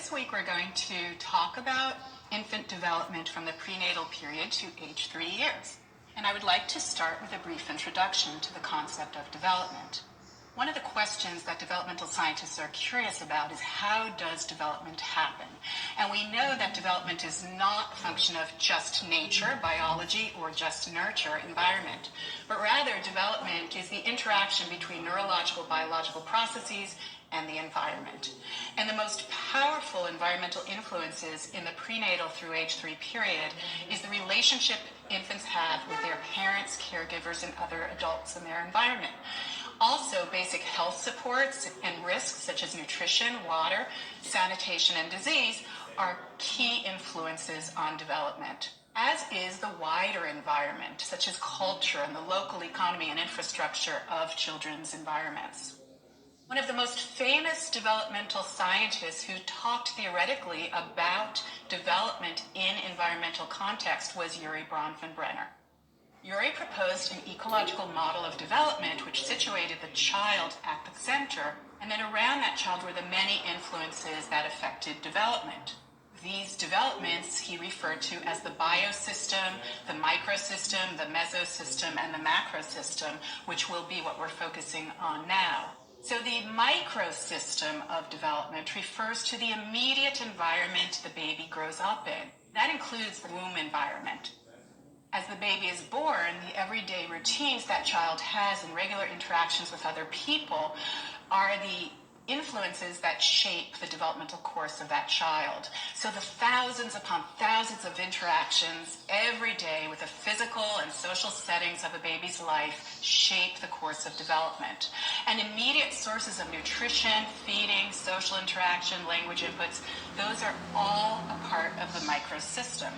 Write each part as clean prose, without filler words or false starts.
This week we're going to talk about infant development from the prenatal period to age 3 years. And I would like to start with a brief introduction to the concept of development. One of the questions that developmental scientists are curious about is how does development happen? And we know that development is not a function of just nature, biology, or just nurture, environment, but rather development is the interaction between neurological, biological processes and the environment. And the most powerful environmental influences in the prenatal through age 3 period is the relationship infants have with their parents, caregivers, and other adults in their environment. Also, basic health supports and risks such as nutrition, water, sanitation, and disease are key influences on development, as is the wider environment, such as culture and the local economy and infrastructure of children's environments. One of the most famous developmental scientists who talked theoretically about development in environmental context was Urie Bronfenbrenner. Urie proposed an ecological model of development which situated the child at the center, and then around that child were the many influences that affected development. These developments he referred to as the biosystem, the microsystem, the mesosystem, and the macrosystem, which will be what we're focusing on now. So the microsystem of development refers to the immediate environment the baby grows up in. That includes the womb environment. As the baby is born, the everyday routines that child has and regular interactions with other people are the influences that shape the developmental course of that child. So the thousands upon thousands of interactions every day with the physical and social settings of a baby's life shape the course of development. And immediate sources of nutrition, feeding, social interaction, language inputs, those are all a part of the microsystem.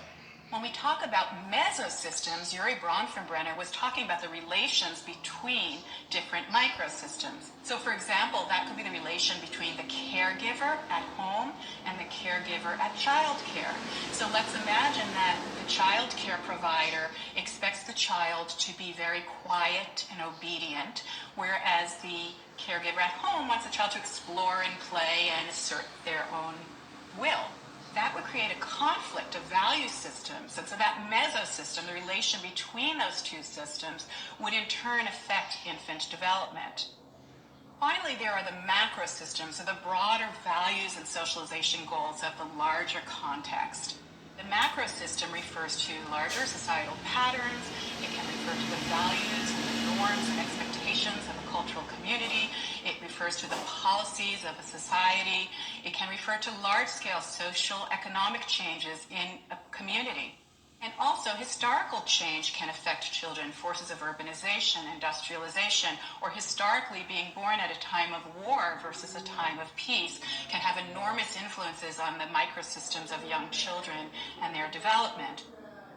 When we talk about mesosystems, Urie Bronfenbrenner was talking about the relations between different microsystems. So for example, that could be the relation between the caregiver at home and the caregiver at childcare. So let's imagine that the childcare provider expects the child to be very quiet and obedient, whereas the caregiver at home wants the child to explore and play and assert their own will. That would create a conflict of value systems. And so that mesosystem, the relation between those two systems, would in turn affect infant development. Finally, there are the macro systems, or the broader values and socialization goals of the larger context. The macro system refers to larger societal patterns. It can refer to the values and the norms and expectations of a cultural community. It refers to the policies of a society. It can refer to large-scale social, economic changes in a community. And also, historical change can affect children, forces of urbanization, industrialization, or historically being born at a time of war versus a time of peace can have enormous influences on the microsystems of young children and their development.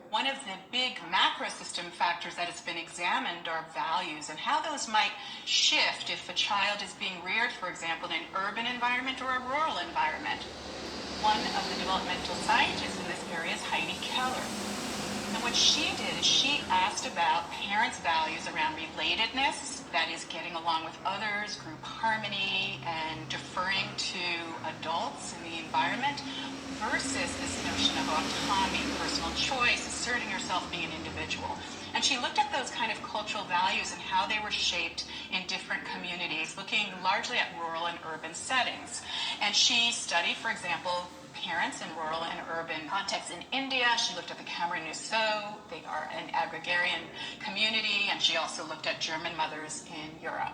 One of the big macrosystem factors that has been examined are values and how those might shift if a child is being reared, for example, in an urban environment or a rural environment. One of the developmental scientists in this area is Heidi Keller. And what she did is she asked about parents' values around relatedness, that is getting along with others, group harmony, and deferring to adults in the environment, versus this notion of autonomy, personal choice, asserting yourself, being an individual. And she looked at those kind of cultural values and how they were shaped in different communities, looking largely at rural and urban settings. And she studied, for example, parents in rural and urban contexts in India. She looked at the Cameroon-Niçaux. They are an agrarian community. And she also looked at German mothers in Europe.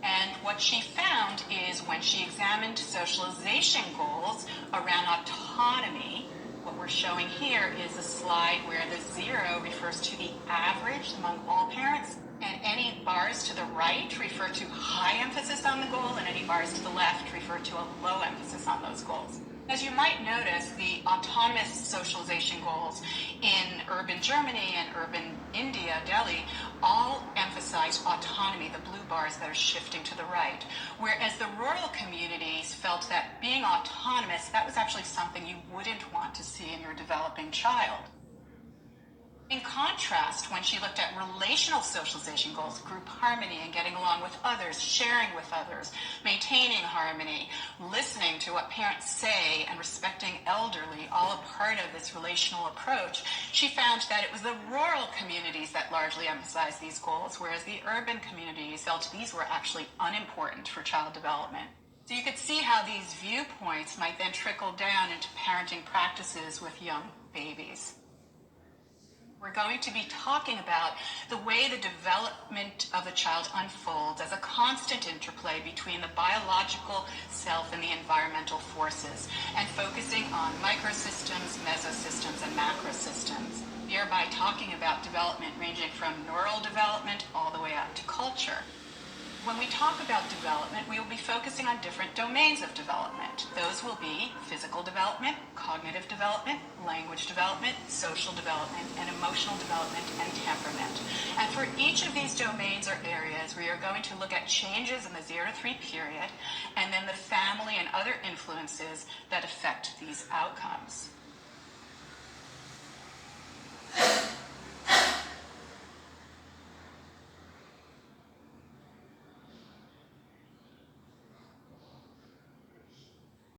And what she found is when she examined socialization goals around autonomy, what we're showing here is a slide where the 0 refers to the average among all parents, and any bars to the right refer to high emphasis on the goal, and any bars to the left refer to a low emphasis on those goals. As you might notice, the autonomous socialization goals in urban Germany and urban India, Delhi, all emphasize autonomy, the blue bars that are shifting to the right. Whereas the rural communities felt that being autonomous, that was actually something you wouldn't want to see in your developing child. In contrast, when she looked at relational socialization goals, group harmony and getting along with others, sharing with others, maintaining harmony, listening to what parents say, and respecting elderly, all a part of this relational approach, she found that it was the rural communities that largely emphasized these goals, whereas the urban communities felt these were actually unimportant for child development. So you could see how these viewpoints might then trickle down into parenting practices with young babies. We're going to be talking about the way the development of a child unfolds as a constant interplay between the biological self and the environmental forces, and focusing on microsystems, mesosystems, and macrosystems, thereby talking about development ranging from neural development all the way up to culture. When we talk about development, we will be focusing on different domains of development. Those will be physical development, cognitive development, language development, social development, and emotional development and temperament. And for each of these domains or areas, we are going to look at changes in the 0 to 3 period, and then the family and other influences that affect these outcomes.